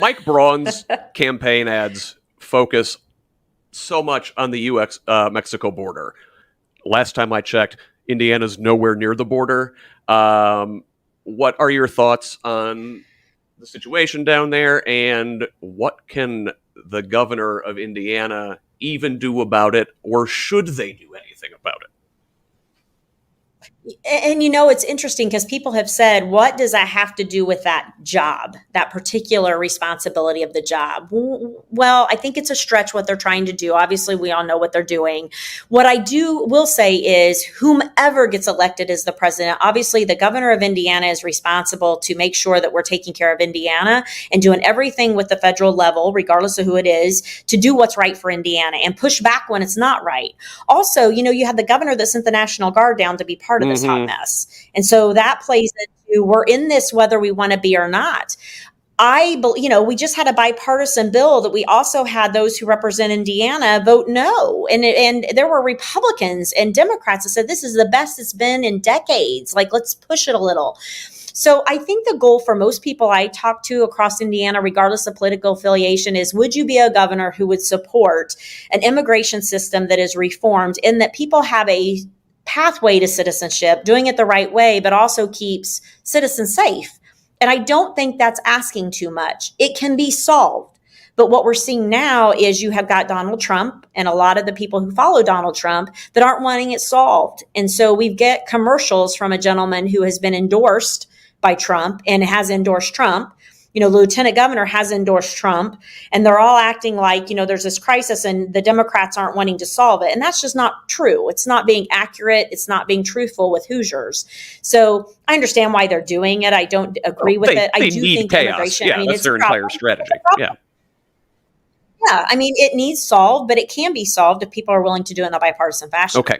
Mike Braun's campaign ads focus so much on the U.S. Mexico border. Last time I checked, Indiana's nowhere near the border. What are your thoughts on the situation down there, and what can the governor of Indiana even do about it, or should they do anything about it? And it's interesting because people have said, what does that have to do with that job, that particular responsibility of the job? Well, I think it's a stretch what they're trying to do. Obviously, we all know what they're doing. What I will say is whomever gets elected as the president, obviously the governor of Indiana is responsible to make sure that we're taking care of Indiana and doing everything with the federal level, regardless of who it is, to do what's right for Indiana and push back when it's not right. Also, you had the governor that sent the National Guard down to be part of this hot mess. And so that plays into, we're in this whether we want to be or not. We just had a bipartisan bill that we also had those who represent Indiana vote no. And there were Republicans and Democrats that said, this is the best it's been in decades. Like, let's push it a little. So I think the goal for most people I talk to across Indiana, regardless of political affiliation, is would you be a governor who would support an immigration system that is reformed and that people have a pathway to citizenship, doing it the right way, but also keeps citizens safe? And I don't think that's asking too much. It can be solved. But what we're seeing now is you have got Donald Trump and a lot of the people who follow Donald Trump that aren't wanting it solved. And so we get commercials from a gentleman who has been endorsed by Trump and has endorsed Trump. Lieutenant governor has endorsed Trump, and they're all acting like, there's this crisis and the Democrats aren't wanting to solve it. And that's just not true. It's not being accurate. It's not being truthful with Hoosiers. So I understand why they're doing it. I don't agree with it. I do think chaos. Immigration, yeah, that's their entire strategy. Yeah. Yeah, it needs solved, but it can be solved if people are willing to do it in a bipartisan fashion. Okay.